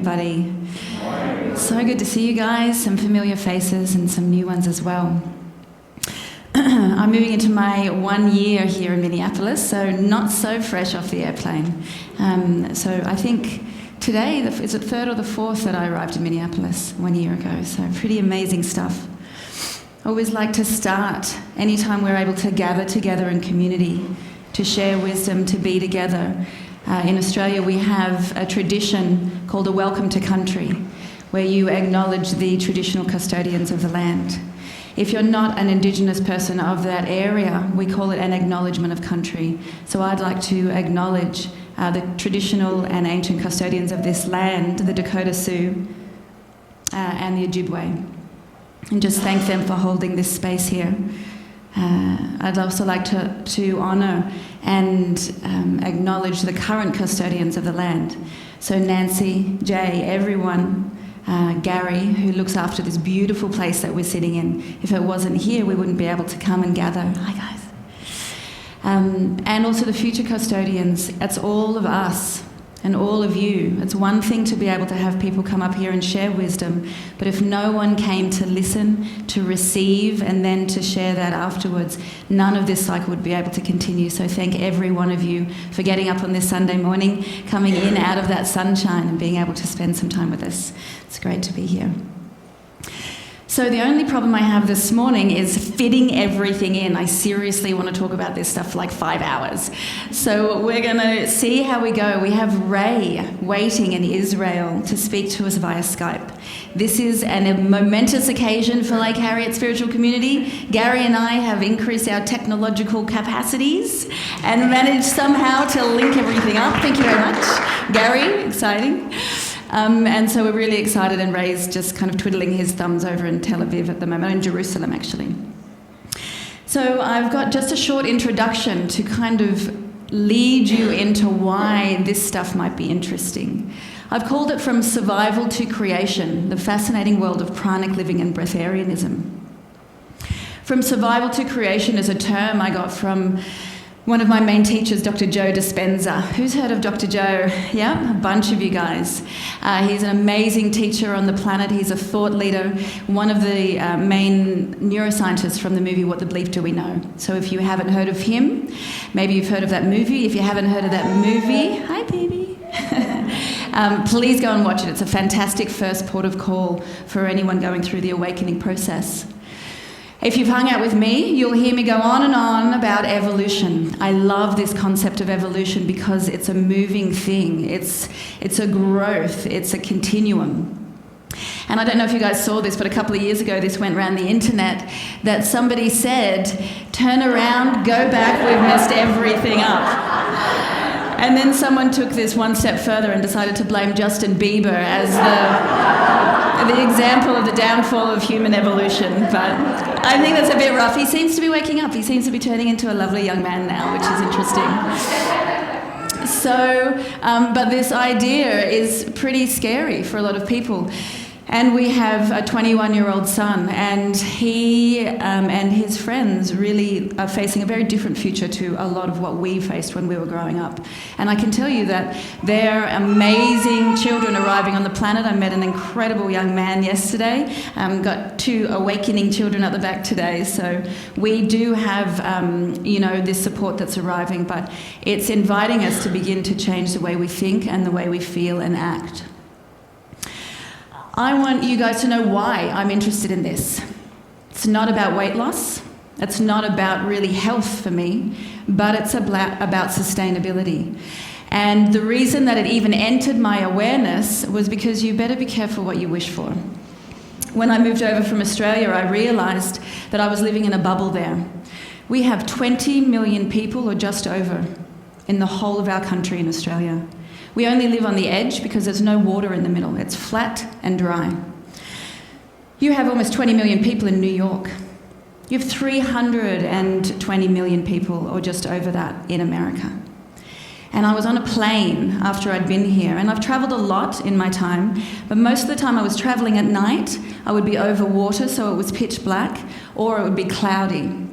everybody. So good to see you guys, some familiar faces and some new ones as well. I'm moving into my 1 year here in Minneapolis, so not so fresh off the airplane. So I think today, is it 3rd or the 4th that I arrived in Minneapolis 1 year ago, so pretty amazing stuff. I always like to start anytime we're able to gather together in community, to share wisdom, to be together. In Australia, we have a tradition called a welcome to country, where you acknowledge the traditional custodians of the land. If you're not an Indigenous person of that area, we call it an acknowledgement of country. So I'd like to acknowledge the traditional and ancient custodians of this land, the Dakota Sioux and the Ojibwe, and just thank them for holding this space here. I'd also like to honour and acknowledge the current custodians of the land. So Nancy, Jay, everyone, Gary, who looks after this beautiful place that we're sitting in. If it wasn't here, we wouldn't be able to come and gather. Hi, guys. And also the future custodians. It's all of us and all of you. It's one thing to be able to have people come up here and share wisdom, but if no one came to listen, to receive, and then to share that afterwards, none of this cycle would be able to continue. So thank every one of you for getting up on this Sunday morning, coming in out of that sunshine and being able to spend some time with us. It's great to be here. So the only problem I have this morning is fitting everything in. I seriously want to talk about this stuff for like 5 hours. So we're going to see how we go. We have Ray waiting in Israel to speak to us via Skype. This is a momentous occasion for Lake Harriet Spiritual Community. Gary and I have increased our technological capacities and managed somehow to link everything up. Thank you very much. Gary, exciting. And so we're really excited, and Ray's just kind of twiddling his thumbs over in Tel Aviv at the moment, in Jerusalem actually. So I've got just a short introduction to kind of lead you into why this stuff might be interesting. I've called it From Survival to Creation, the fascinating world of pranic living and breatharianism. From survival to creation is a term I got from one of my main teachers, Dr Joe Dispenza. Who's heard of Dr Joe? Yeah, a bunch of you guys. He's an amazing teacher on the planet. He's a thought leader, one of the main neuroscientists from the movie What the Bleep Do We Know? So if you haven't heard of him, maybe you've heard of that movie. If you haven't heard of that movie, hi baby. Please go and watch it. It's a fantastic first port of call for anyone going through the awakening process. If you've hung out with me, you'll hear me go on and on about evolution. I love this concept of evolution because it's a moving thing. It's a growth. It's a continuum. And I don't know if you guys saw this, but a couple of years ago this went around the internet that somebody said, turn around, go back, we've messed everything up. And then someone took this one step further and decided to blame Justine Bieber as the example of the downfall of human evolution. But I think that's a bit rough. He seems to be waking up. He seems to be turning into a lovely young man now, which is interesting. So, but this idea is pretty scary for a lot of people. And we have a 21-year-old son, and he and his friends really are facing a very different future to a lot of what we faced when we were growing up. And I can tell you that they're amazing children arriving on the planet. I met an incredible young man yesterday. Got 2 awakening children at the back today. So we do have, this support that's arriving, but it's inviting us to begin to change the way we think and the way we feel and act. I want you guys to know why I'm interested in this. It's not about weight loss. It's not about really health for me, but it's about sustainability. And the reason that it even entered my awareness was because you better be careful what you wish for. When I moved over from Australia, I realised that I was living in a bubble there. We have 20 million people, or just over, in the whole of our country in Australia. We only live on the edge because there's no water in the middle. It's flat and dry. You have almost 20 million people in New York. You have 320 million people, or just over that, in America. And I was on a plane after I'd been here, and I've travelled a lot in my time, but most of the time I was travelling at night. I would be over water, so it was pitch black, or it would be cloudy.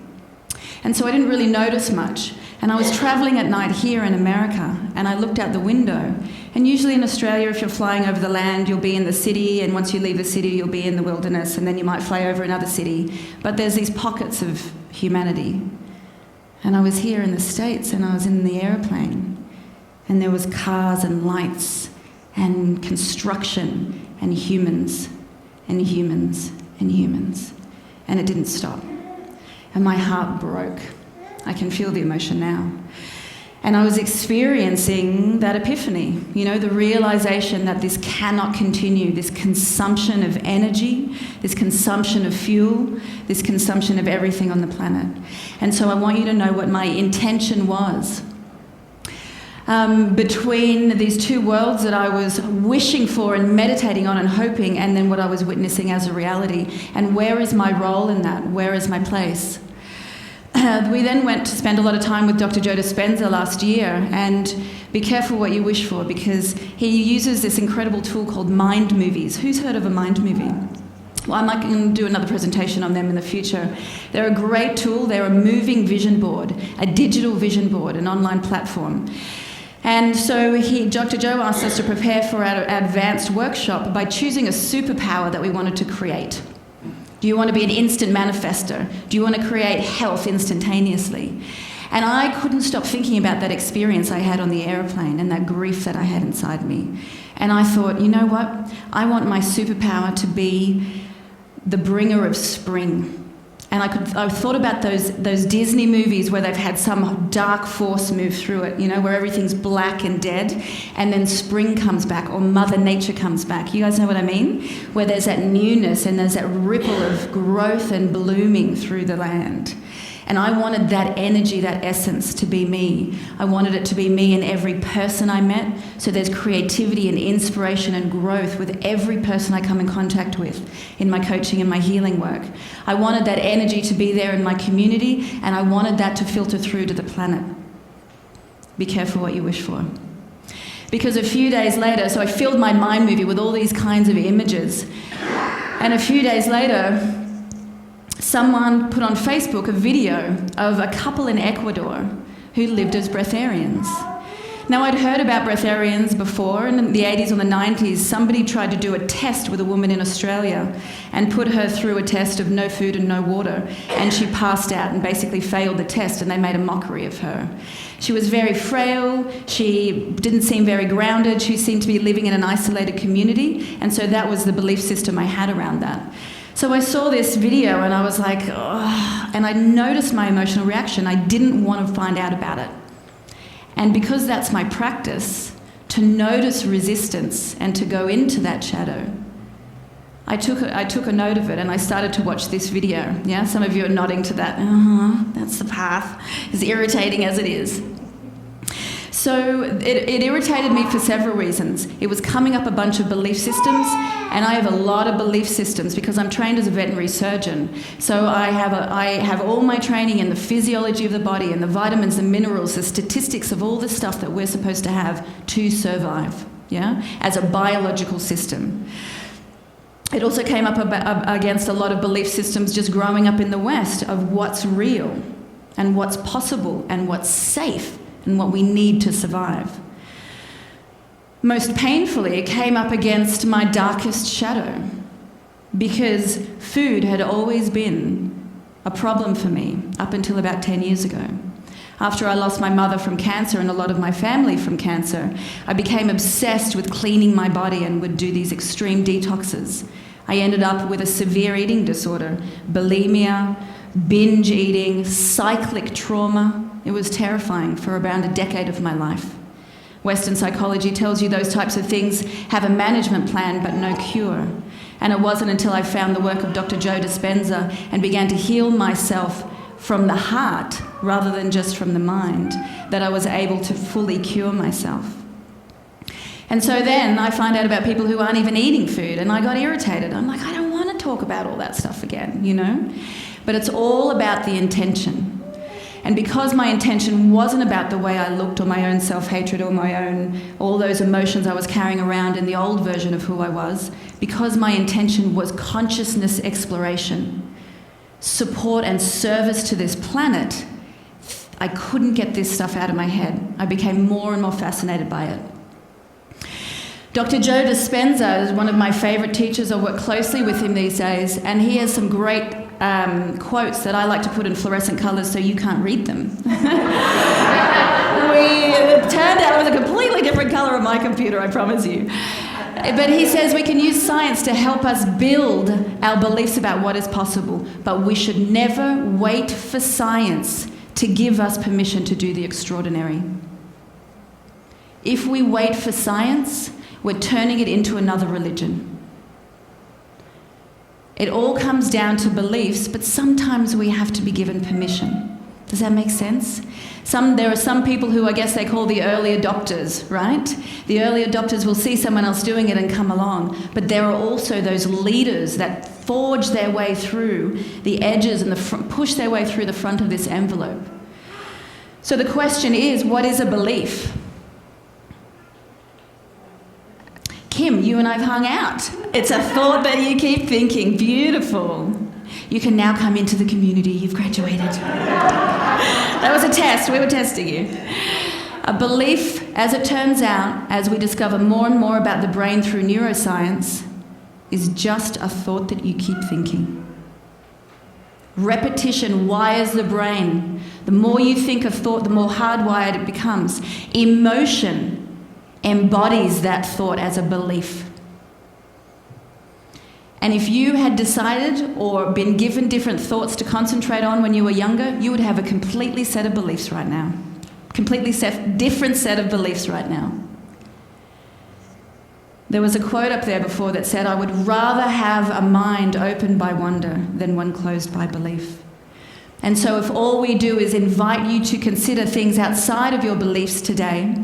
And so I didn't really notice much. And I was travelling at night here in America, and I looked out the window, And usually in Australia, if you're flying over the land, you'll be in the city, and once you leave the city, you'll be in the wilderness, and then you might fly over another city. But there's these pockets of humanity. And I was here in the States, and I was in the airplane, and there was cars and lights and construction and humans and humans and humans. And it didn't stop. And my heart broke. I can feel the emotion now. And I was experiencing that epiphany, the realization that this cannot continue, this consumption of energy, this consumption of fuel, this consumption of everything on the planet. And so I want you to know what my intention was. Between these two worlds that I was wishing for and meditating on and hoping, and then what I was witnessing as a reality. And where is my role in that? Where is my place? We then went to spend a lot of time with Dr. Joe Dispenza last year, and be careful what you wish for, because he uses this incredible tool called mind movies. Who's heard of a mind movie? Well, I might do another presentation on them in the future. They're a great tool. They're a moving vision board, a digital vision board, an online platform. And so Dr. Joe asked us to prepare for our advanced workshop by choosing a superpower that we wanted to create. Do you want to be an instant manifester? Do you want to create health instantaneously? And I couldn't stop thinking about that experience I had on the airplane and that grief that I had inside me. And I thought, you know what? I want my superpower to be the bringer of spring. And I thought about those Disney movies where they've had some dark force move through it, where everything's black and dead, and then spring comes back, or Mother Nature comes back. You guys know what I mean? Where there's that newness and there's that ripple of growth and blooming through the land. And I wanted that energy, that essence to be me. I wanted it to be me in every person I met. So there's creativity and inspiration and growth with every person I come in contact with in my coaching and my healing work. I wanted that energy to be there in my community, and I wanted that to filter through to the planet. Be careful what you wish for. Because a few days later, so I filled my mind movie with all these kinds of images. And a few days later, someone put on Facebook a video of a couple in Ecuador who lived as breatharians. Now, I'd heard about breatharians before, and in the 80s or the 90s, somebody tried to do a test with a woman in Australia and put her through a test of no food and no water, and she passed out and basically failed the test, and they made a mockery of her. She was very frail, she didn't seem very grounded, she seemed to be living in an isolated community, and so that was the belief system I had around that. So I saw this video and I was like, oh, and I noticed my emotional reaction. I didn't want to find out about it. And because that's my practice, to notice resistance and to go into that shadow, I took a note of it and I started to watch this video. Yeah, some of you are nodding to that. That's the path, as irritating as it is. So it irritated me for several reasons. It was coming up a bunch of belief systems, and I have a lot of belief systems because I'm trained as a veterinary surgeon. So I have all my training in the physiology of the body and the vitamins, the minerals, the statistics of all the stuff that we're supposed to have to survive, yeah, as a biological system. It also came up against a lot of belief systems just growing up in the West of what's real and what's possible and what's safe and what we need to survive. Most painfully, it came up against my darkest shadow, because food had always been a problem for me up until about 10 years ago. After I lost my mother from cancer and a lot of my family from cancer, I became obsessed with cleaning my body and would do these extreme detoxes. I ended up with a severe eating disorder, bulimia, binge eating, cyclic trauma. It was terrifying for around a decade of my life. Western psychology tells you those types of things have a management plan but no cure. And it wasn't until I found the work of Dr. Joe Dispenza and began to heal myself from the heart rather than just from the mind that I was able to fully cure myself. And so then I find out about people who aren't even eating food, and I got irritated. I'm like, I don't want to talk about all that stuff again, But it's all about the intention. And because my intention wasn't about the way I looked or my own self-hatred or all those emotions I was carrying around in the old version of who I was, because my intention was consciousness exploration, support and service to this planet, I couldn't get this stuff out of my head. I became more and more fascinated by it. Dr. Joe Dispenza is one of my favourite teachers. I work closely with him these days, and he has some great quotes that I like to put in fluorescent colours so you can't read them. It turned out it was a completely different colour on my computer, I promise you. But he says we can use science to help us build our beliefs about what is possible, but we should never wait for science to give us permission to do the extraordinary. If we wait for science, we're turning it into another religion. It all comes down to beliefs, but sometimes we have to be given permission. Does that make sense? There are some people who I guess they call the early adopters, right? The early adopters will see someone else doing it and come along. But there are also those leaders that forge their way through the edges and push their way through the front of this envelope. So the question is, what is a belief? Kim, you and I have hung out. It's a thought that you keep thinking. Beautiful. You can now come into the community. You've graduated. That was a test. We were testing you. A belief, as it turns out, as we discover more and more about the brain through neuroscience, is just a thought that you keep thinking. Repetition wires the brain. The more you think a thought, the more hardwired it becomes. Emotion embodies that thought as a belief. And if you had decided or been given different thoughts to concentrate on when you were younger, you would have a completely set of beliefs right now. Different set of beliefs right now. There was a quote up there before that said, "I would rather have a mind opened by wonder than one closed by belief." And so if all we do is invite you to consider things outside of your beliefs today,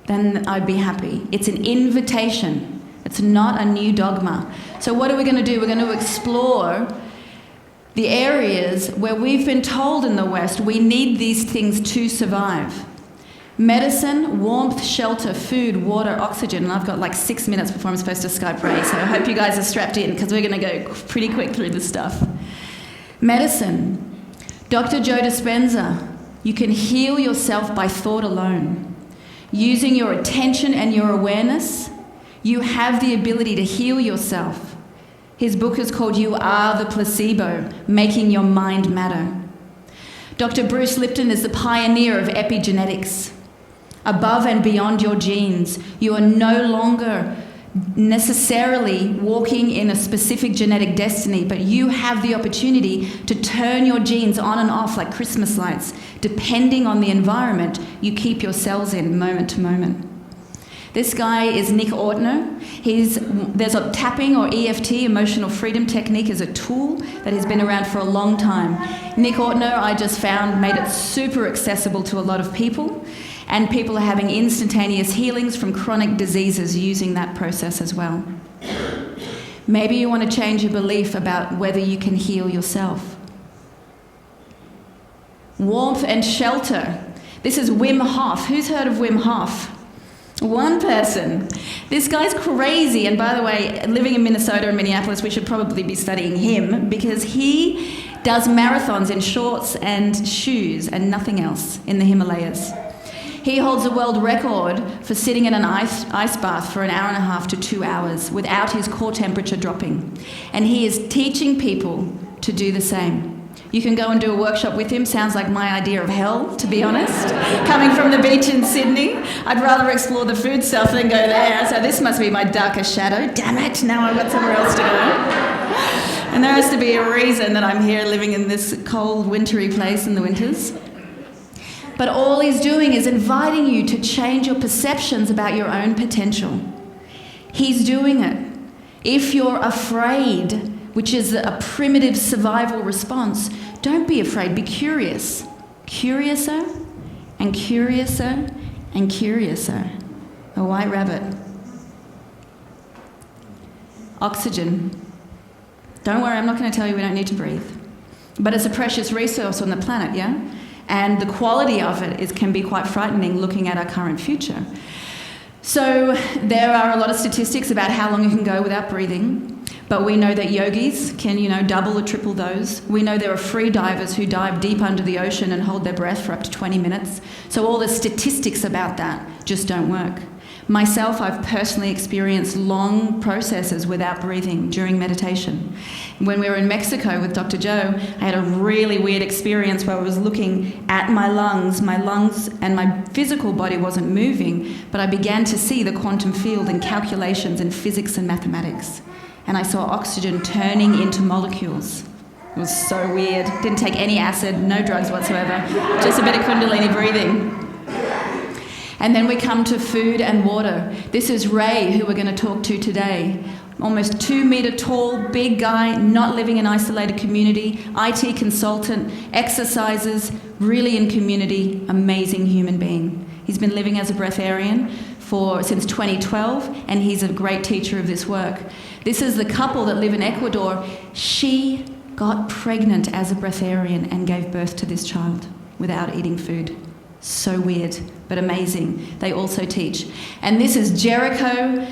then I'd be happy. It's an invitation. It's not a new dogma. So what are we going to do? We're going to explore the areas where we've been told in the West we need these things to survive. Medicine, warmth, shelter, food, water, oxygen. And I've got like 6 minutes before I'm supposed to Skype Ray, so I hope you guys are strapped in because we're going to go pretty quick through this stuff. Medicine. Dr. Joe Dispenza. You can heal yourself by thought alone. Using your attention and your awareness, you have the ability to heal yourself. His book is called You Are the Placebo, Making Your Mind Matter. Dr. Bruce Lipton is the pioneer of epigenetics. Above and beyond your genes, you are no longer necessarily walking in a specific genetic destiny, but you have the opportunity to turn your genes on and off like Christmas lights, depending on the environment you keep your cells in moment to moment. This guy is Nick Ortner. There's a tapping or EFT, emotional freedom technique, is a tool that has been around for a long time. Nick Ortner, I just found, made it super accessible to a lot of people, and people are having instantaneous healings from chronic diseases using that process as well. Maybe you want to change your belief about whether you can heal yourself. Warmth and shelter. This is Wim Hof. Who's heard of Wim Hof? One person. This guy's crazy, and by the way, living in Minnesota and Minneapolis, we should probably be studying him because he does marathons in shorts and shoes and nothing else in the Himalayas. He holds a world record for sitting in an ice bath for 1.5 to 2 hours without his core temperature dropping. And he is teaching people to do the same. You can go and do a workshop with him. Sounds like my idea of hell, to be honest. Coming from the beach in Sydney, I'd rather explore the food stuff than go there. So this must be my darkest shadow. Damn it, now I've got somewhere else to go. And there has to be a reason that I'm here living in this cold, wintry place in the winters. But all he's doing is inviting you to change your perceptions about your own potential. He's doing it. If you're afraid, which is a primitive survival response, don't be afraid, be curious. Curiouser and curiouser and curiouser. A white rabbit. Oxygen. Don't worry, I'm not going to tell you we don't need to breathe. But it's a precious resource on the planet, yeah? And the quality of it can be quite frightening looking at our current future. So there are a lot of statistics about how long you can go without breathing. But we know that yogis can, double or triple those. We know there are free divers who dive deep under the ocean and hold their breath for up to 20 minutes. So all the statistics about that just don't work. Myself, I've personally experienced long processes without breathing during meditation. When we were in Mexico with Dr. Joe, I had a really weird experience where I was looking at my lungs and my physical body wasn't moving, but I began to see the quantum field and calculations in physics and mathematics. And I saw oxygen turning into molecules. It was so weird. Didn't take any acid, no drugs whatsoever, just a bit of Kundalini breathing. And then we come to food and water. This is Ray, who we're going to talk to today. Almost 2 meter tall, big guy, not living in isolated community, IT consultant, exercises, really in community, amazing human being. He's been living as a breatharian since 2012, and he's a great teacher of this work. This is the couple that live in Ecuador. She got pregnant as a breatharian and gave birth to this child without eating food. So weird, but amazing. They also teach. And this is Jericho,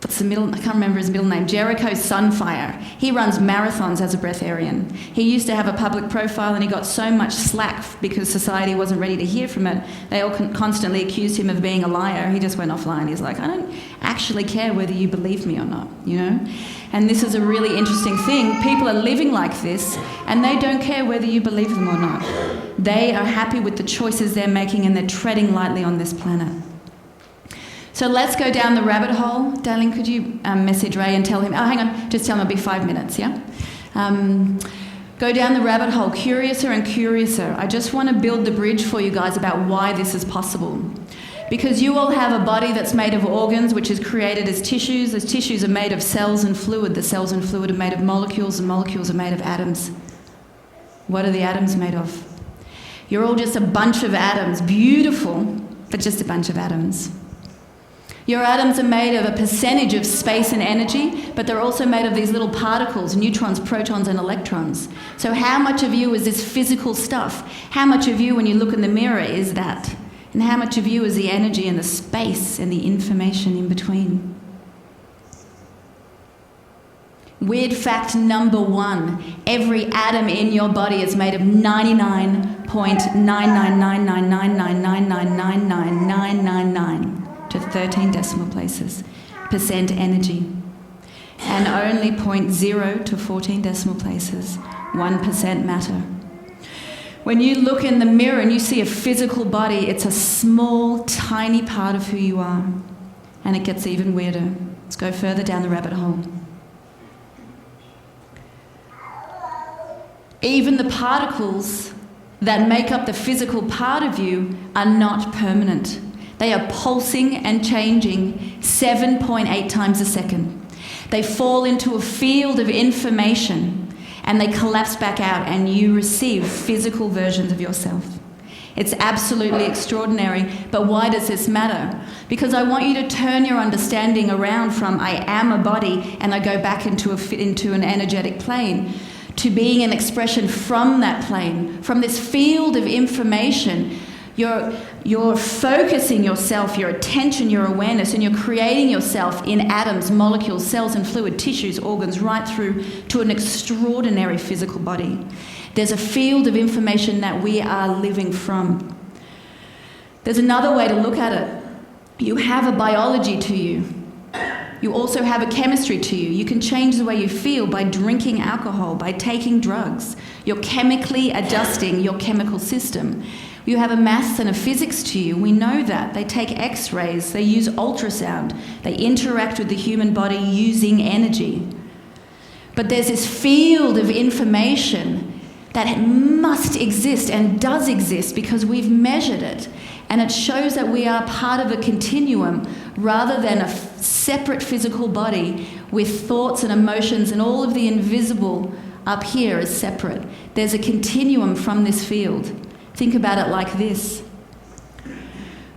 I can't remember his middle name, Jericho Sunfire. He runs marathons as a breatharian. He used to have a public profile and he got so much slack because society wasn't ready to hear from it. They all constantly accused him of being a liar. He just went offline. He's like, I don't actually care whether you believe me or not, you know? And this is a really interesting thing. People are living like this and they don't care whether you believe them or not. They are happy with the choices they're making and they're treading lightly on this planet. So let's go down the rabbit hole. Darling, could you message Ray and tell him, hang on, just tell him it'll be 5 minutes, yeah? Go down the rabbit hole, curiouser and curiouser. I just want to build the bridge for you guys about why this is possible. Because you all have a body that's made of organs, which is created as tissues. Those tissues are made of cells and fluid. The cells and fluid are made of molecules, and molecules are made of atoms. What are the atoms made of? You're all just a bunch of atoms, beautiful, but just a bunch of atoms. Your atoms are made of a percentage of space and energy, but they're also made of these little particles, neutrons, protons, and electrons. So how much of you is this physical stuff? How much of you, when you look in the mirror, is that? And how much of you is the energy and the space and the information in between? Weird fact number 1, every atom in your body is made of 99.9999999999999 to 13 decimal places percent energy, and only 0.0 to 14 decimal places 1% matter. When you look in the mirror and you see a physical body, it's a small, tiny part of who you are, and it gets even weirder. Let's go further down the rabbit hole. Even the particles that make up the physical part of you are not permanent. They are pulsing and changing 7.8 times a second. They fall into a field of information and they collapse back out and you receive physical versions of yourself. It's absolutely extraordinary, but why does this matter? Because I want you to turn your understanding around from I am a body and I go back into an energetic plane to being an expression from that plane, from this field of information. You're focusing yourself, your attention, your awareness, and you're creating yourself in atoms, molecules, cells and fluid, tissues, organs, right through to an extraordinary physical body. There's a field of information that we are living from. There's another way to look at it. You have a biology to you. You also have a chemistry to you. You can change the way you feel by drinking alcohol, by taking drugs. You're chemically adjusting your chemical system. You have a maths and a physics to you. We know that. They take x-rays, they use ultrasound, they interact with the human body using energy. But there's this field of information that must exist and does exist because we've measured it. And it shows that we are part of a continuum rather than a separate physical body with thoughts and emotions and all of the invisible up here is separate. There's a continuum from this field. Think about it like this.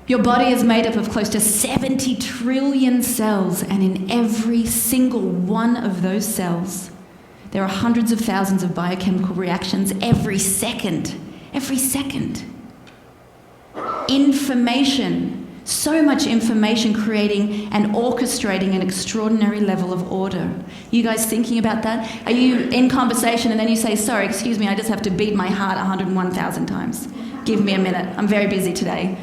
Your body is made up of close to 70 trillion cells, and in every single one of those cells, there are hundreds of thousands of biochemical reactions every second. Every second. Information. So much information creating and orchestrating an extraordinary level of order. You guys thinking about that? Are you in conversation and then you say, sorry, excuse me, I just have to beat my heart 101,000 times. Give me a minute. I'm very busy today.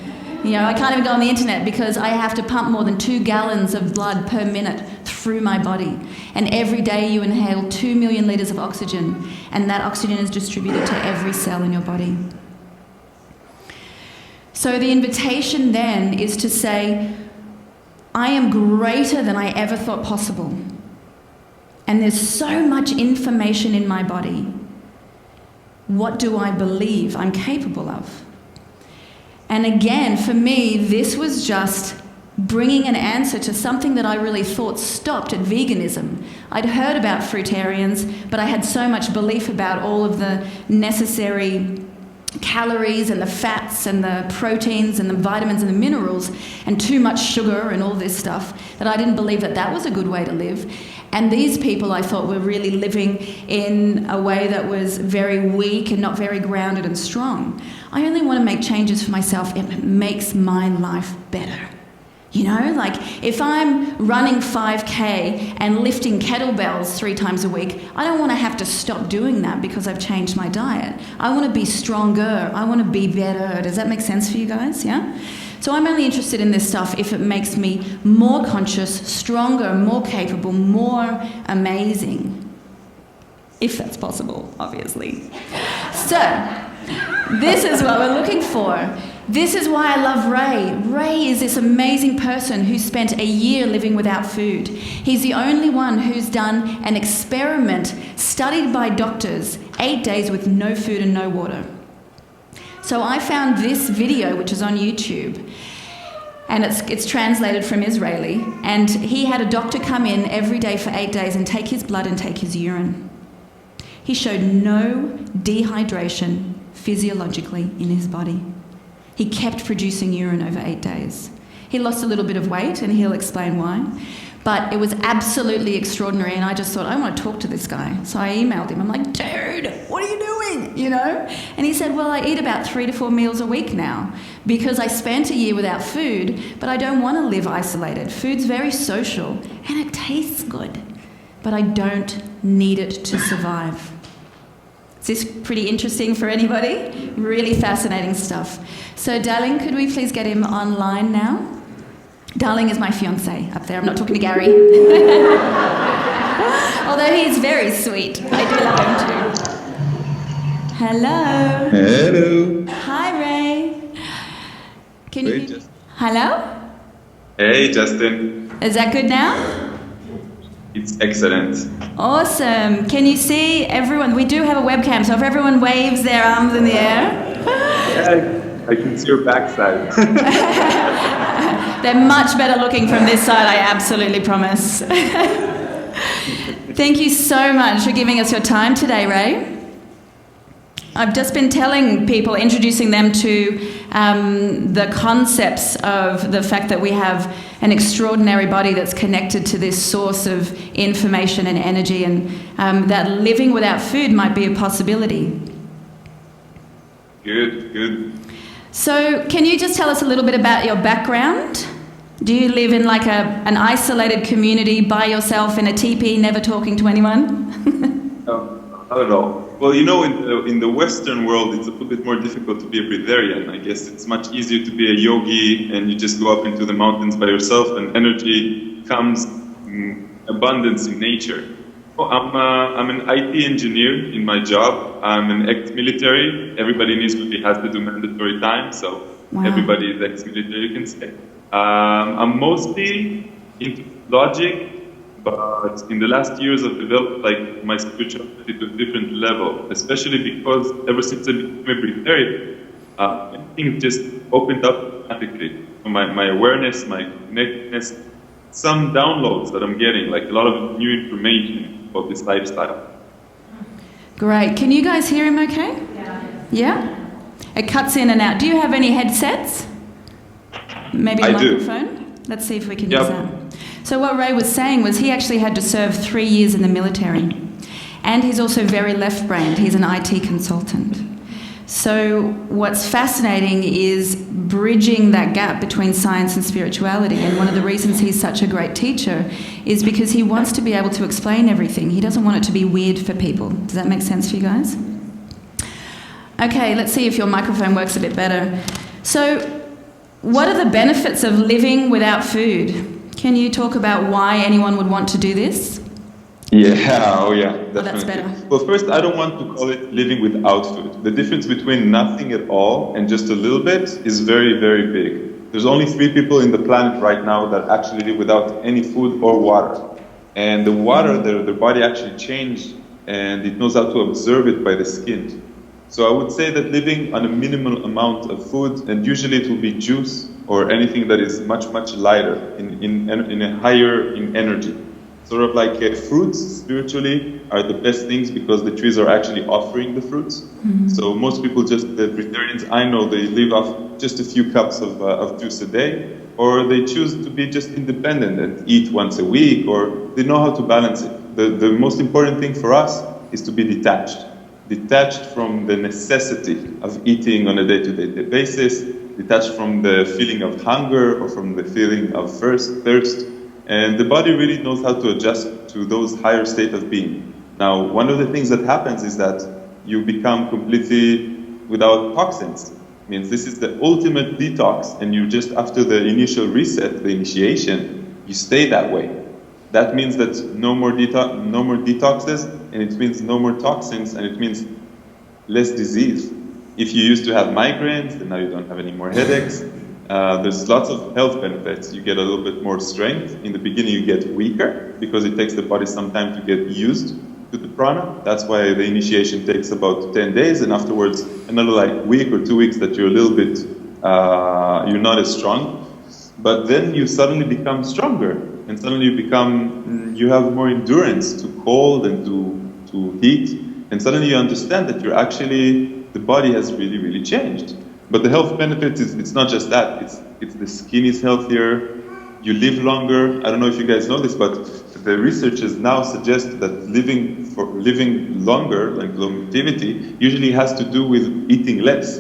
You know, I can't even go on the internet because I have to pump more than 2 gallons of blood per minute through my body. And every day you inhale 2 million litres of oxygen, and that oxygen is distributed to every cell in your body. So the invitation then is to say, I am greater than I ever thought possible. And there's so much information in my body. What do I believe I'm capable of? And again, for me, this was just bringing an answer to something that I really thought stopped at veganism. I'd heard about fruitarians, but I had so much belief about all of the necessary calories and the fats and the proteins and the vitamins and the minerals and too much sugar and all this stuff that I didn't believe that that was a good way to live. And these people I thought were really living in a way that was very weak and not very grounded and strong. I only want to make changes for myself if it makes my life better. You know, like if I'm running 5K and lifting kettlebells 3 times a week, I don't want to have to stop doing that because I've changed my diet. I want to be stronger. I want to be better. Does that make sense for you guys? Yeah? So I'm only interested in this stuff if it makes me more conscious, stronger, more capable, more amazing. If that's possible, obviously. So, this is what we're looking for. This is why I love Ray. Ray is this amazing person who spent a year living without food. He's the only one who's done an experiment studied by doctors, 8 days with no food and no water. So I found this video, which is on YouTube, and it's translated from Israeli, and he had a doctor come in every day for 8 days and take his blood and take his urine. He showed no dehydration physiologically in his body. He kept producing urine over 8 days. He lost a little bit of weight, and he'll explain why. But it was absolutely extraordinary, and I just thought, I want to talk to this guy. So I emailed him. I'm like, dude, what are you doing? You know? And he said, well, I eat about 3 to 4 meals a week now because I spent a year without food, but I don't want to live isolated. Food's very social, and it tastes good, but I don't need it to survive. Is this pretty interesting for anybody? Really fascinating stuff. So, darling, could we please get him online now? Darling is my fiancé up there. I'm not talking to Gary. Although he is very sweet. I do love him too. Hello. Hello. Hi, Ray. Can you... Justin. Hello? Hey, Justin. Is that good now? It's excellent. Awesome. Can you see everyone? We do have a webcam, so if everyone waves their arms in the air. Yeah, I can see your backside. They're much better looking from this side, I absolutely promise. Thank you so much for giving us your time today, Ray. I've just been telling people, introducing them to the concepts of the fact that we have an extraordinary body that's connected to this source of information and energy, and that living without food might be a possibility. Good. So can you just tell us a little bit about your background? Do you live in like an isolated community by yourself in a teepee, never talking to anyone? No, not at all. Well, you know, in the Western world, it's a little bit more difficult to be a breatharian. I guess it's much easier to be a yogi, and you just go up into the mountains by yourself, and energy comes in abundance in nature. Oh, I'm an IT engineer in my job. I'm an ex-military. Everybody in Israel has to do mandatory time, so wow. Everybody is ex-military, you can say. I'm mostly into logic, but in the last years I've developed like my spirituality to a different level, especially because ever since I became a breatharian, things just opened up automatically. My awareness, my connectedness, some downloads that I'm getting, like a lot of new information about this lifestyle. Great. Can you guys hear him okay? Yeah? It cuts in and out. Do you have any headsets? Maybe a microphone? Do. Let's see if we can use that. So what Ray was saying was he actually had to serve 3 years in the military. And he's also very left-brained. He's an IT consultant. So what's fascinating is bridging that gap between science and spirituality. And one of the reasons he's such a great teacher is because he wants to be able to explain everything. He doesn't want it to be weird for people. Does that make sense for you guys? Okay, let's see if your microphone works a bit better. So what are the benefits of living without food? Can you talk about why anyone would want to do this? Yeah, oh yeah, definitely. Oh, that's better. Well, first, I don't want to call it living without food. The difference between nothing at all and just a little bit is very, very big. There's only 3 people in the planet right now that actually live without any food or water. And the water, their body actually changed, and it knows how to absorb it by the skin. So I would say that living on a minimal amount of food, and usually it will be juice or anything that is much, much lighter, in a higher in energy. Sort of like fruits, spiritually, are the best things because the trees are actually offering the fruits. Mm-hmm. So most people, just the Breatharians I know, they live off just a few cups of juice a day, or they choose to be just independent and eat once a week, or they know how to balance it. The most important thing for us is to be detached from the necessity of eating on a day-to-day basis, detached from the feeling of hunger or from the feeling of thirst. And the body really knows how to adjust to those higher state of being. Now, one of the things that happens is that you become completely without toxins. It means this is the ultimate detox, and you just, after the initial reset, the initiation, you stay that way. That means that no more detoxes, and it means no more toxins, and it means less disease. If you used to have migraines, then now you don't have any more headaches. There's lots of health benefits. You get a little bit more strength. In the beginning, you get weaker because it takes the body some time to get used to the prana. That's why the initiation takes about 10 days, and afterwards another week or 2 weeks that you're a little bit, you're not as strong. But then you suddenly become stronger, and suddenly you have more endurance to cold and to heat, and suddenly you understand that the body has really, really changed. But the health benefits, it's not just that. It's the skin is healthier, you live longer. I don't know if you guys know this, but the researchers now suggest that living longer, like longevity, usually has to do with eating less.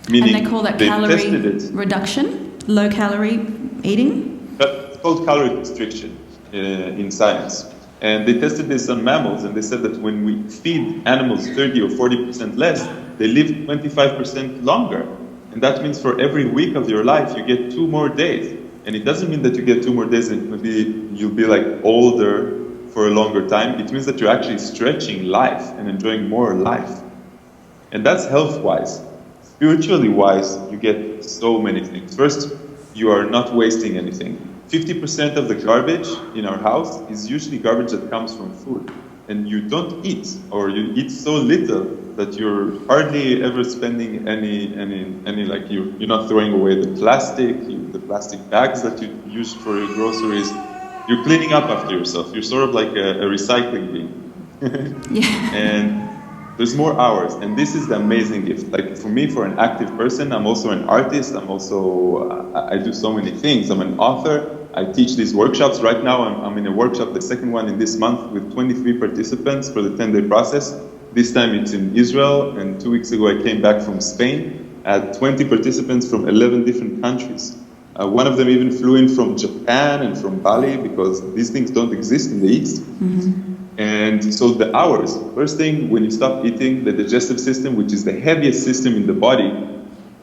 Meaning and they call that calorie reduction, low calorie eating? It's called calorie restriction in science. And they tested this on mammals, and they said that when we feed animals 30 or 40% less, they live 25% longer. And that means for every week of your life, you get 2 more days. And it doesn't mean that you get 2 more days and maybe you'll be older for a longer time. It means that you're actually stretching life and enjoying more life. And that's health-wise. Spiritually wise, you get so many things. First, you are not wasting anything. 50% of the garbage in our house is usually garbage that comes from food. And you don't eat, or you eat so little that you're hardly ever spending any you're not throwing away the plastic bags that you use for your groceries. You're cleaning up after yourself. You're sort of like a recycling bin. Yeah. And there's more hours, and this is the amazing gift. For me, for an active person, I'm also an artist. I do so many things. I'm an author. I teach these workshops. Right now, I'm in a workshop, the second one in this month, with 23 participants for the 10-day process. This time it's in Israel, and 2 weeks ago I came back from Spain. I had 20 participants from 11 different countries. One of them even flew in from Japan and from Bali, because these things don't exist in the East. Mm-hmm. And so the hours, first thing, when you stop eating, the digestive system, which is the heaviest system in the body,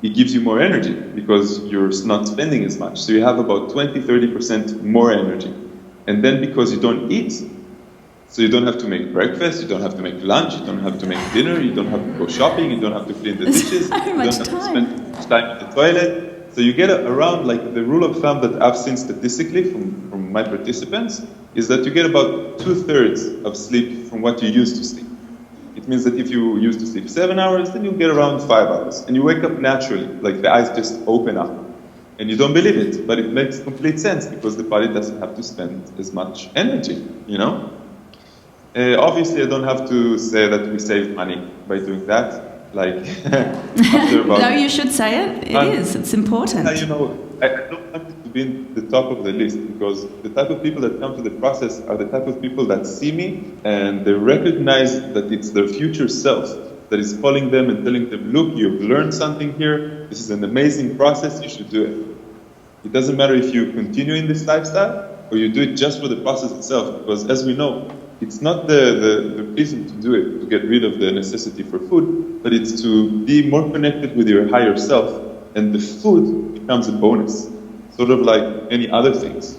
it gives you more energy because you're not spending as much. So you have about 20-30% more energy. And then because you don't eat, so you don't have to make breakfast, you don't have to make lunch, you don't have to make dinner, you don't have to go shopping, you don't have to clean the dishes, so you don't have to spend much time in the toilet. So you get around, the rule of thumb that I've seen statistically from my participants is that you get about 2/3 of sleep from what you used to sleep. It means that if you used to sleep 7 hours, then you'll get around 5 hours. And you wake up naturally, the eyes just open up. And you don't believe it, but it makes complete sense because the body doesn't have to spend as much energy, Obviously, I don't have to say that we save money by doing that. After about... No, you should say it. It's important. I don't want it to be in the top of the list because the type of people that come to the process are the type of people that see me and they recognize that it's their future self that is calling them and telling them, look, you've learned something here. This is an amazing process. You should do it. It doesn't matter if you continue in this lifestyle or you do it just for the process itself, because as we know, it's not the reason to do it, to get rid of the necessity for food, but it's to be more connected with your higher self and the food becomes a bonus, sort of like any other things.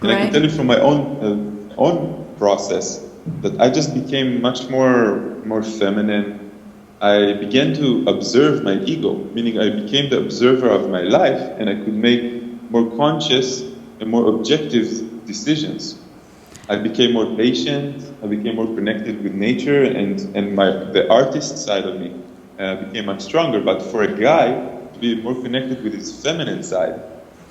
And I can tell you from my own process that I just became much more feminine. I began to observe my ego, meaning I became the observer of my life, and I could make more conscious and more objective decisions. I became more patient, I became more connected with nature, and the artist side of me became much stronger. But for a guy to be more connected with his feminine side,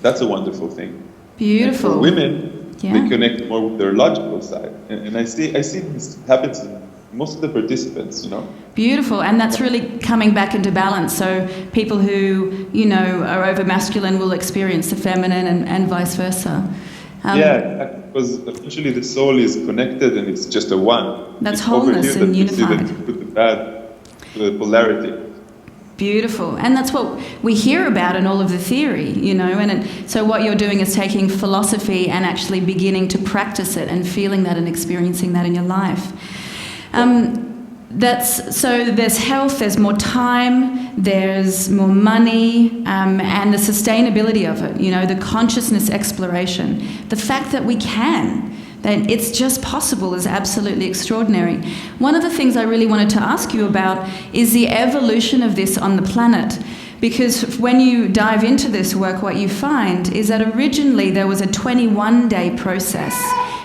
that's a wonderful thing. Beautiful. And for women, they connect more with their logical side. And I see this happens in most of the participants, Beautiful, and that's really coming back into balance. So people who, are over masculine will experience the feminine and vice versa. Because eventually the soul is connected and it's just a one. That's wholeness and unified. With the bad, the polarity. Beautiful, and that's what we hear about in all of the theory, so what you're doing is taking philosophy and actually beginning to practice it and feeling that and experiencing that in your life. So there's health, there's more time, there's more money, and the sustainability of it, the consciousness exploration. The fact that we can, that it's just possible is absolutely extraordinary. One of the things I really wanted to ask you about is the evolution of this on the planet. Because when you dive into this work, what you find is that originally there was a 21-day process.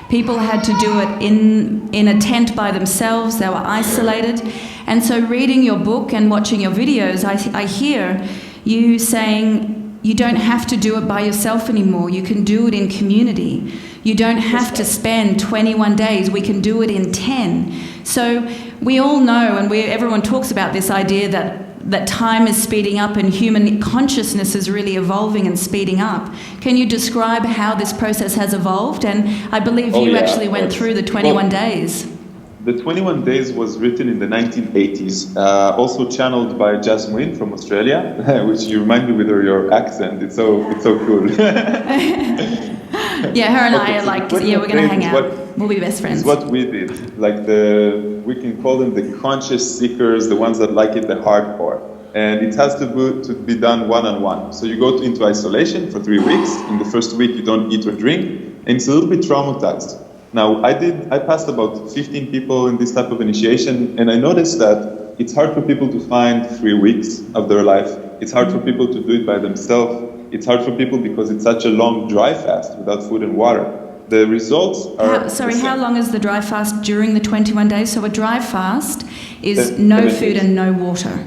People had to do it in a tent by themselves. They were isolated. And so reading your book and watching your videos, I hear you saying you don't have to do it by yourself anymore. You can do it in community. You don't have to spend 21 days. We can do it in 10. So we all know, and everyone talks about this idea that time is speeding up and human consciousness is really evolving and speeding up. Can you describe how this process has evolved? And I believe you actually went through the 21 days. The 21 days was written in the 1980s, also channeled by Jasmine from Australia, which you remind me with your accent. It's so cool. Yeah, her and I are like, we're going to hang out. We'll be best friends. It's what we did. Like we can call them the conscious seekers, the ones that like it the hardcore. And it has to be done one-on-one. So you go into isolation for 3 weeks. In the first week, you don't eat or drink, and it's a little bit traumatized. Now, I passed about 15 people in this type of initiation, and I noticed that it's hard for people to find 3 weeks of their life. It's hard for people to do it by themselves. It's hard for people because it's such a long dry fast without food and water. The results are... how long is the dry fast during the 21 days? So a dry fast is no food and no water.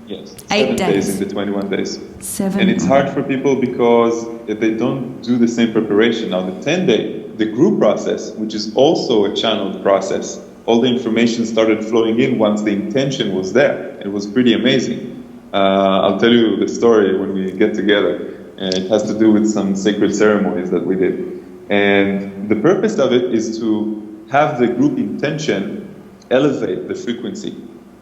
Yes, 8 days in the 21 days. 7. And it's hard for people because they don't do the same preparation. Now, the 10-day, the group process, which is also a channeled process, all the information started flowing in once the intention was there. It was pretty amazing. I'll tell you the story when we get together. It has to do with some sacred ceremonies that we did. And the purpose of it is to have the group intention elevate the frequency.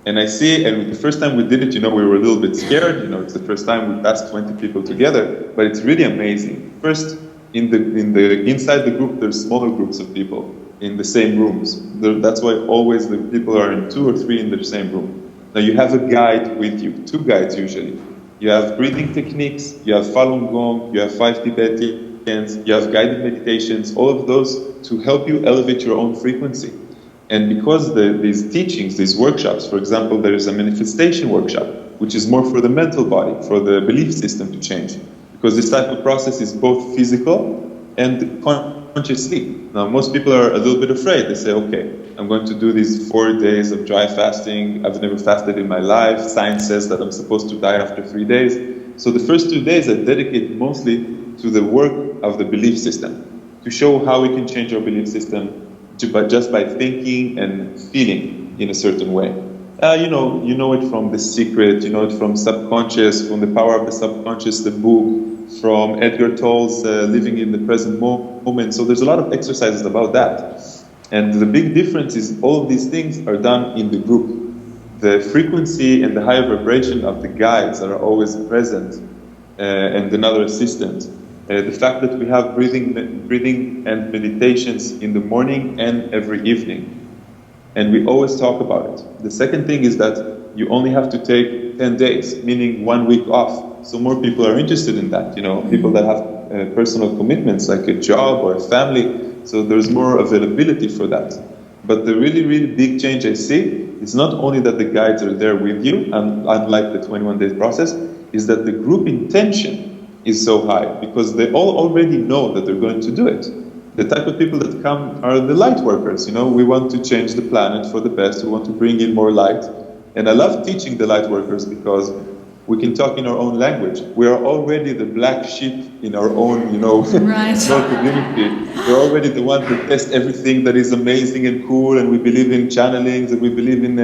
And I see, and the first time we did it, we were a little bit scared. It's the first time we passed 20 people together, but it's really amazing. First, inside the group, there's smaller groups of people in the same rooms. That's why always the people are in 2 or 3 in the same room. Now you have a guide with you, 2 guides usually. You have breathing techniques, you have Falun Gong, you have 5 Tibetans, you have guided meditations, all of those to help you elevate your own frequency. And because these teachings, these workshops, for example, there is a manifestation workshop, which is more for the mental body, for the belief system to change. Because this type of process is both physical and consciously. Now, most people are a little bit afraid. They say, okay, I'm going to do these 4 days of dry fasting. I've never fasted in my life. Science says that I'm supposed to die after 3 days. So the first 2 days I dedicate mostly to the work of the belief system, to show how we can change our belief system just by thinking and feeling in a certain way. You know it from The Secret, you know it from Subconscious, from The Power of the Subconscious, the book, from Edgar Tolle's Living in the Present Moment. So there's a lot of exercises about that. And the big difference is all of these things are done in the group. The frequency and the higher vibration of the guides that are always present and another assistant. The fact that we have breathing and meditations in the morning and every evening. And we always talk about it. The second thing is that you only have to take 10 days, meaning 1 week off. so more people are interested in that. People that have personal commitments like a job or a family. So there's more availability for that. But the really, really big change I see is not only that the guides are there with you, and unlike the 21-day process, is that the group intention is so high because they all already know that they're going to do it. The type of people that come are the light workers. We want to change the planet for the best. We want to bring in more light. And I love teaching the light workers because we can talk in our own language. We are already the black sheep in our own, right. small community. We're already the ones that test everything that is amazing and cool, and we believe in channelings, and we believe in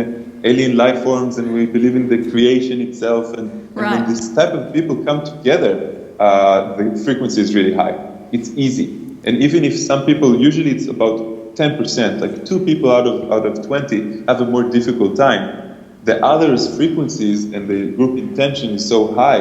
alien life forms, and we believe in the creation itself. And when this type of people come together, the frequency is really high. It's easy. And even if some people, usually it's about 10%, like 2 people out of 20 have a more difficult time. The others' frequencies and the group intention is so high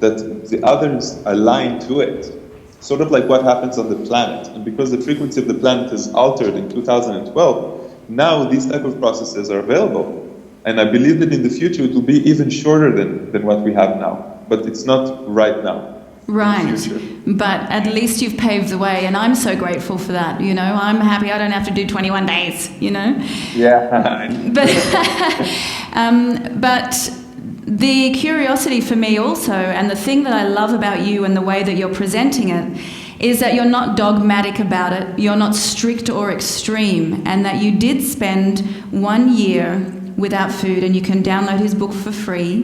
that the others align to it. Sort of like what happens on the planet. And because the frequency of the planet is altered in 2012, now these type of processes are available. And I believe that in the future it will be even shorter than what we have now. But it's not right now. Right, but at least you've paved the way, and I'm so grateful for that. I'm happy I don't have to do 21 days. Yeah. But the curiosity for me also, and the thing that I love about you and the way that you're presenting it, is that you're not dogmatic about it. You're not strict or extreme, and that you did spend 1 year without food, and you can download his book for free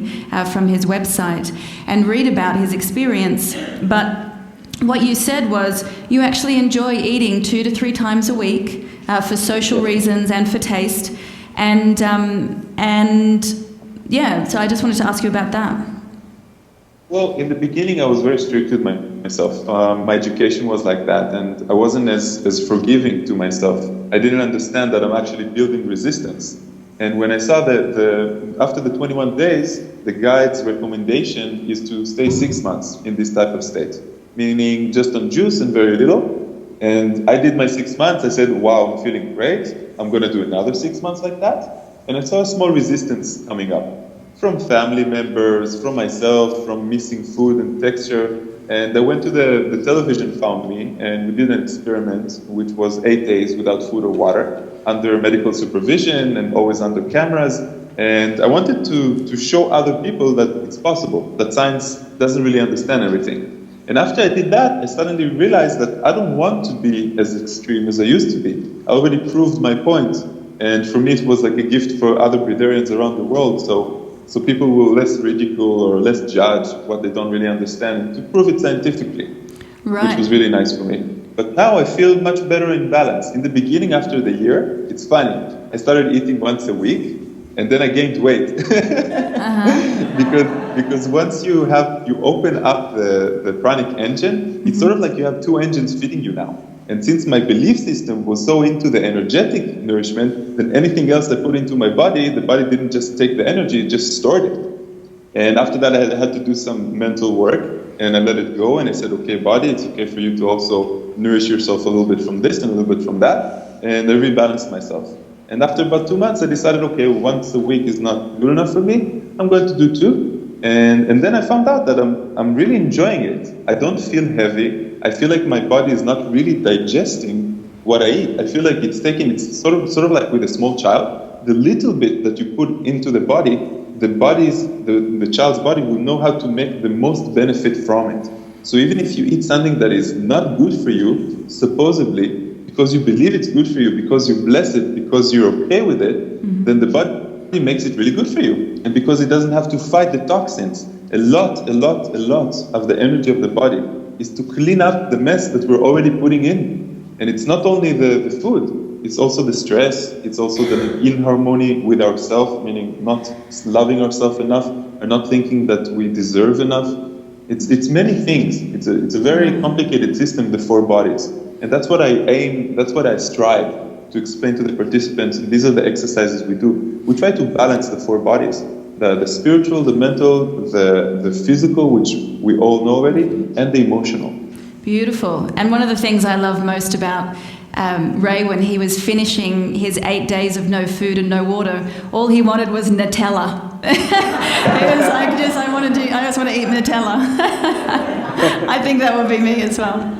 from his website and read about his experience. But what you said was you actually enjoy eating 2 to 3 times a week for social reasons and for taste. And so I just wanted to ask you about that. Well, in the beginning, I was very strict with myself. My education was like that, and I wasn't as forgiving to myself. I didn't understand that I'm actually building resistance. And when I saw that after the 21 days, the guide's recommendation is to stay 6 months in this type of state, meaning just on juice and very little. And I did my 6 months. I said, wow, I'm feeling great. I'm going to do another 6 months like that. And I saw a small resistance coming up from family members, from myself, from missing food and texture. And I went to the television found me, and we did an experiment, which was 8 days without food or water, under medical supervision and always under cameras. And I wanted to show other people that it's possible, that science doesn't really understand everything. And after I did that, I suddenly realized that I don't want to be as extreme as I used to be. I already proved my point. And for me, it was like a gift for other breatharians around the world. So people will less ridicule or less judge what they don't really understand, to prove it scientifically, which was really nice for me. But now I feel much better in balance. In the beginning, after the year, it's funny. I started eating once a week, and then I gained weight. Because once you open up the pranic engine, it's sort of like you have 2 engines feeding you now. And since my belief system was so into the energetic nourishment, then anything else I put into my body, the body didn't just take the energy, it just stored it. And after that, I had to do some mental work, and I let it go, and I said, okay, body, it's okay for you to also nourish yourself a little bit from this and a little bit from that, and I rebalanced myself. And after about 2 months, I decided, okay, once a week is not good enough for me, I'm going to do 2. And then I found out that I'm really enjoying it. I don't feel heavy. I feel like my body is not really digesting what I eat. I feel like it's sort of like with a small child. The little bit that you put into the body, the child's body will know how to make the most benefit from it. So even if you eat something that is not good for you, supposedly, because you believe it's good for you, because you bless it, because you're okay with it, then the body makes it really good for you. And because it doesn't have to fight the toxins, a lot of the energy of the body is to clean up the mess that we're already putting in. And it's not only the food, it's also the stress, it's also the inharmony with ourselves, meaning not loving ourselves enough, or not thinking that we deserve enough. It's many things. It's a very complicated system, the 4 bodies. And that's what I strive to explain to the participants. And these are the exercises we do. We try to balance the 4 bodies. The spiritual, the mental, the physical, which we all know already, and the emotional. Beautiful. And one of the things I love most about Ray, when he was finishing his 8 days of no food and no water, all he wanted was Nutella. I just want want to eat Nutella. I think that would be me as well.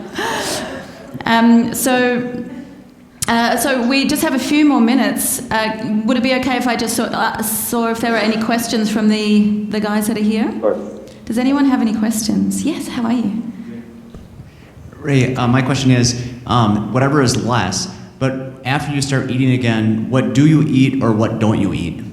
So we just have a few more minutes. Would it be okay if I just saw if there are any questions from the guys that are here? Of course. Does anyone have any questions? Yes, how are you? Ray, my question is, whatever is less, but after you start eating again, what do you eat or what don't you eat?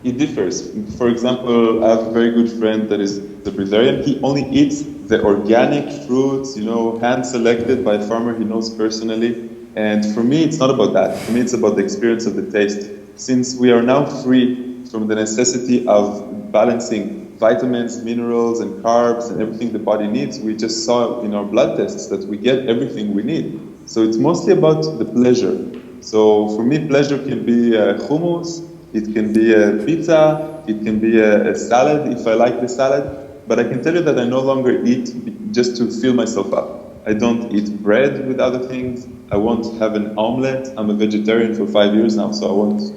It differs. For example, I have a very good friend that is the Breatharian. He only eats the organic fruits, hand-selected by a farmer he knows personally. And for me, it's not about that. For me, it's about the experience of the taste. Since we are now free from the necessity of balancing vitamins, minerals, and carbs, and everything the body needs, we just saw in our blood tests that we get everything we need. So it's mostly about the pleasure. So for me, pleasure can be hummus, it can be a pizza, it can be a salad if I like the salad. But I can tell you that I no longer eat just to fill myself up. I don't eat bread with other things. I won't have an omelette. I'm a vegetarian for 5 years now, so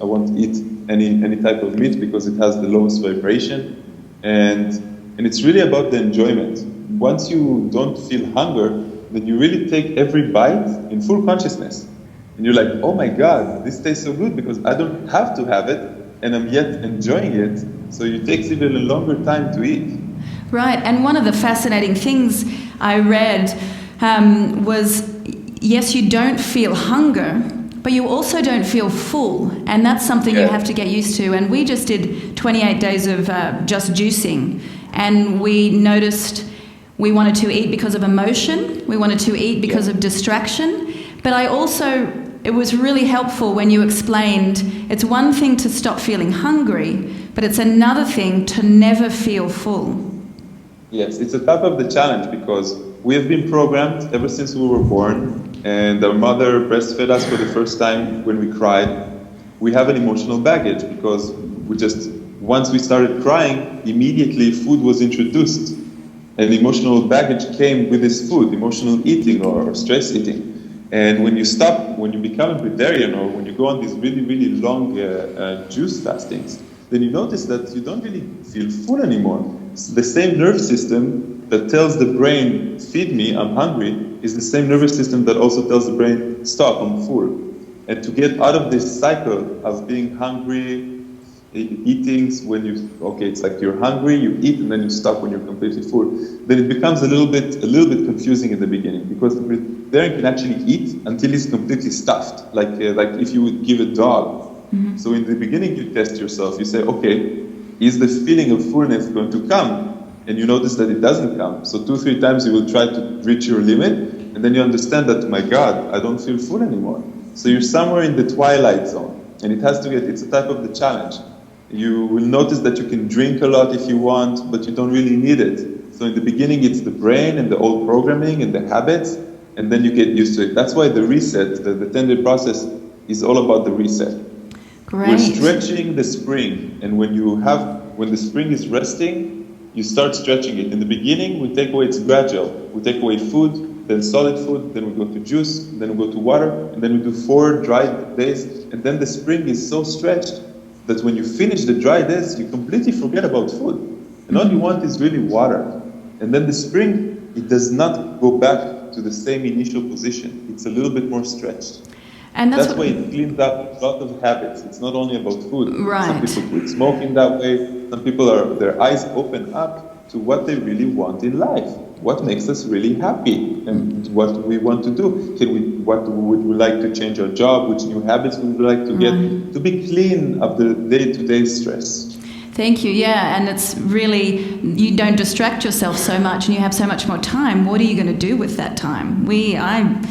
I won't eat any type of meat because it has the lowest vibration. And it's really about the enjoyment. Once you don't feel hunger, then you really take every bite in full consciousness. And you're like, oh my God, this tastes so good because I don't have to have it, and I'm yet enjoying it. So it takes even a longer time to eat. Right, and one of the fascinating things I read was, yes, you don't feel hunger, but you also don't feel full, and that's something you have to get used to. And we just did 28 days of just juicing, and we noticed we wanted to eat because of emotion, we wanted to eat because of distraction, but it was really helpful when you explained it's one thing to stop feeling hungry, but it's another thing to never feel full. Yes, it's a type of the challenge because we have been programmed ever since we were born, and our mother breastfed us for the first time when we cried. We have an emotional baggage because once we started crying, immediately food was introduced. And emotional baggage came with this food, emotional eating or stress eating. And when you become a Breatharian or when you go on these really, really long juice fastings, then you notice that you don't really feel full anymore. So the same nervous system that tells the brain, feed me, I'm hungry, is the same nervous system that also tells the brain, stop, I'm full. And to get out of this cycle of being hungry, eating when it's like you're hungry, you eat, and then you stop when you're completely full, then it becomes a little bit confusing in the beginning because the Breatharian can actually eat until he's completely stuffed, like if you would give a dog. Mm-hmm. So in the beginning, you test yourself. You say, okay, is the feeling of fullness going to come? And you notice that it doesn't come. So 2-3 times you will try to reach your limit, and then you understand that, my God, I don't feel full anymore. So you're somewhere in the twilight zone, and it's a type of the challenge. You will notice that you can drink a lot if you want, but you don't really need it. So in the beginning, it's the brain and the old programming and the habits, and then you get used to it. That's why the reset, the 10-day process, is all about the reset. Great. We're stretching the spring, and when the spring is resting, you start stretching it. In the beginning, we take away, it's gradual. We take away food, then solid food, then we go to juice, then we go to water, and then we do 4 dry days, and then the spring is so stretched that when you finish the dry days, you completely forget about food. And all you want is really water. And then the spring, it does not go back to the same initial position. It's a little bit more stretched. And that's why it cleans up a lot of habits. It's not only about food. Right. Some people quit smoking that way. Some people their eyes open up to what they really want in life. What makes us really happy and what we want to do. What would we like to change our job? Which new habits would we like to get? To be clean of the day-to-day stress. Thank you. Yeah, and it's really, you don't distract yourself so much and you have so much more time. What are you going to do with that time? I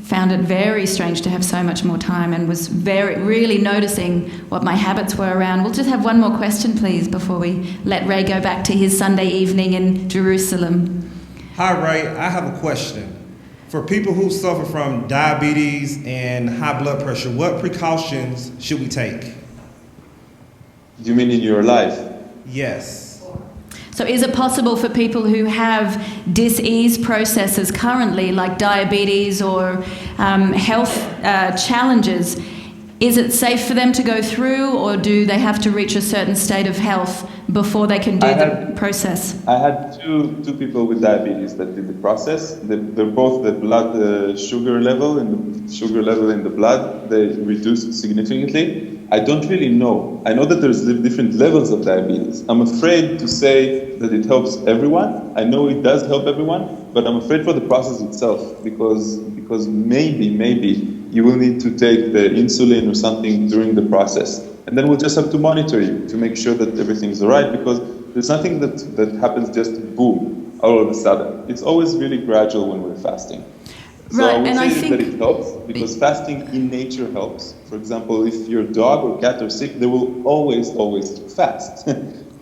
found it very strange to have so much more time and was really noticing what my habits were around. We'll just have one more question, please, before we let Ray go back to his Sunday evening in Jerusalem. Hi, Ray. I have a question. For people who suffer from diabetes and high blood pressure, what precautions should we take? Do you mean in your life? Yes. So is it possible for people who have dis-ease processes currently, like diabetes or health challenges, is it safe for them to go through, or do they have to reach a certain state of health before they can do the process? I had two people with diabetes that did the process. They're both the blood sugar level and the sugar level in the blood, they reduced significantly. I don't really know. I know that there's different levels of diabetes. I'm afraid to say that it helps everyone. I know it does help everyone, but I'm afraid for the process itself because maybe you will need to take the insulin or something during the process. And then we'll just have to monitor you to make sure that everything's all right, because there's nothing that happens just boom, all of a sudden. It's always really gradual when we're fasting. So right, I would and say I think that it helps because fasting in nature helps. For example, if your dog or cat are sick, they will always fast.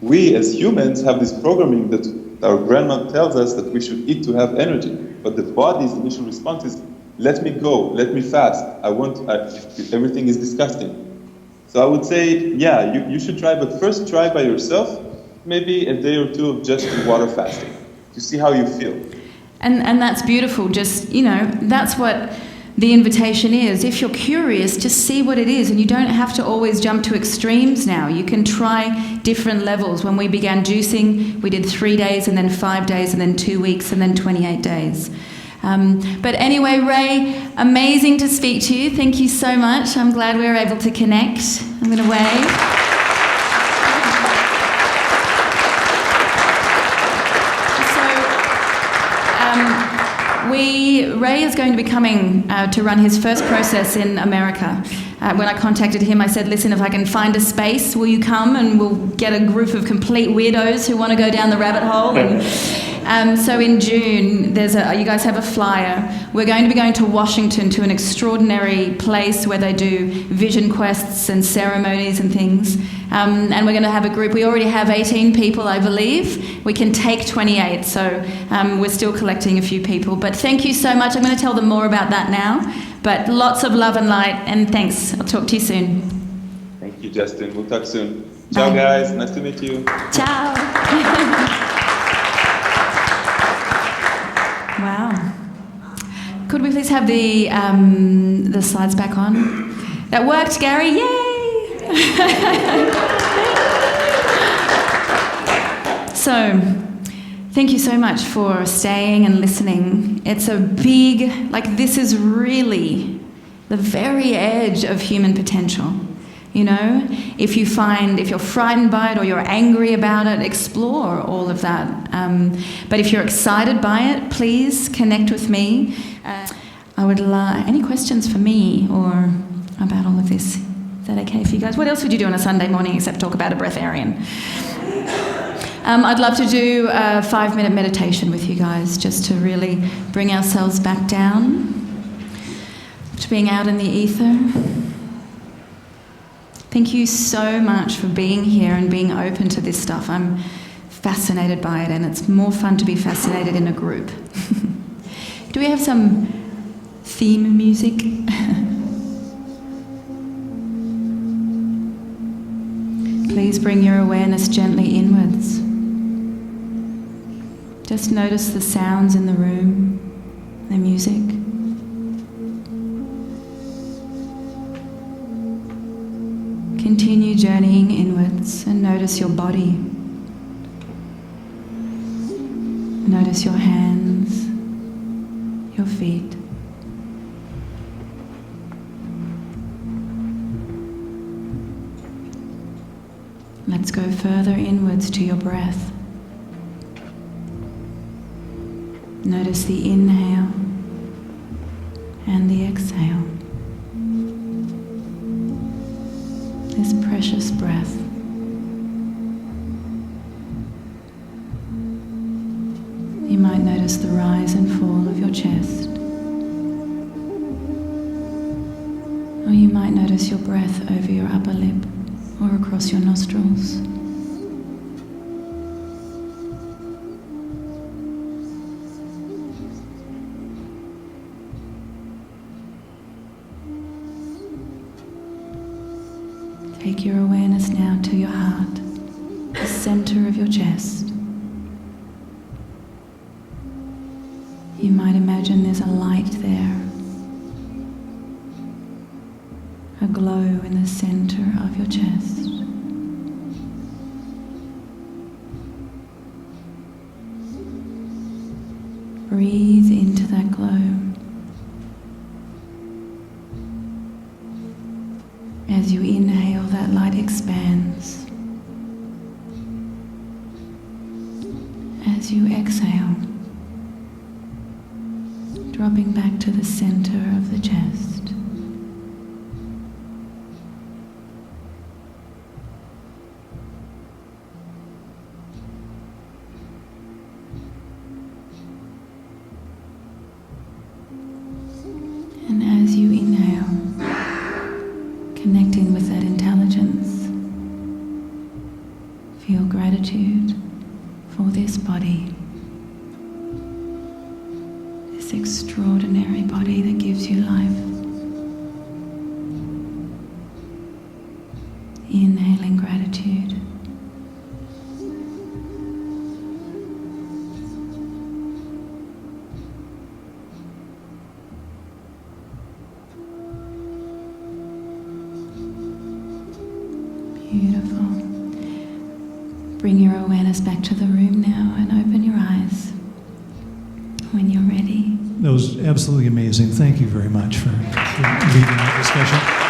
We as humans have this programming that our grandma tells us that we should eat to have energy. But the body's initial response is, let me go, let me fast. Everything is disgusting. So I would say, yeah, you should try, but first try by yourself, maybe a day or two of just water fasting to see how you feel. And that's beautiful. Just, that's what the invitation is. If you're curious, just see what it is. And you don't have to always jump to extremes now. You can try different levels. When we began juicing, we did 3 days and then 5 days and then 2 weeks and then 28 days. But anyway, Ray, amazing to speak to you. Thank you so much. I'm glad we were able to connect. I'm going to wave. Ray is going to be coming to run his first process in America. When I contacted him, I said, listen, if I can find a space, will you come and we'll get a group of complete weirdos who want to go down the rabbit hole? And so in June, you guys have a flyer. We're going to be going to Washington to an extraordinary place where they do vision quests and ceremonies and things. And we're going to have a group. We already have 18 people, I believe. We can take 28, so we're still collecting a few people. But thank you so much. I'm going to tell them more about that now. But lots of love and light, and thanks. I'll talk to you soon. Thank you, Justin. We'll talk soon. Ciao, guys. Nice to meet you. Ciao. Wow. Could we please have the slides back on? That worked, Gary. Yay! So, thank you so much for staying and listening. It's a big, this is really the very edge of human potential. If you're frightened by it or you're angry about it, explore all of that. But if you're excited by it, please connect with me. I would love any questions for me or about all of this. Is that okay for you guys? What else would you do on a Sunday morning except talk about a breatharian? I'd love to do a 5-minute meditation with you guys, just to really bring ourselves back down to being out in the ether. Thank you so much for being here and being open to this stuff. I'm fascinated by it, and it's more fun to be fascinated in a group. Do we have some theme music? Please bring your awareness gently inwards. Just notice the sounds in the room, the music. Continue journeying inwards and notice your body. Notice your hands, your feet. Let's go further inwards to your breath. Notice the inhale and the exhale. This precious breath. You might notice the rise and fall of your chest. Or you might notice your breath over your upper lip or across your nostrils. Take your awareness now to your heart, the center of your chest. You might imagine there's a light there, a glow in the center of your chest. Breathe into that glow. As you inhale, that light expands. As you exhale, dropping back to the center of the chest. And as you inhale, connecting with that intelligence, feel gratitude for this body, this extraordinary body that gives you life. Inhaling gratitude. Beautiful. Bring your awareness back to the room now and open your eyes when you're ready. That was absolutely amazing. Thank you very much for leading that discussion.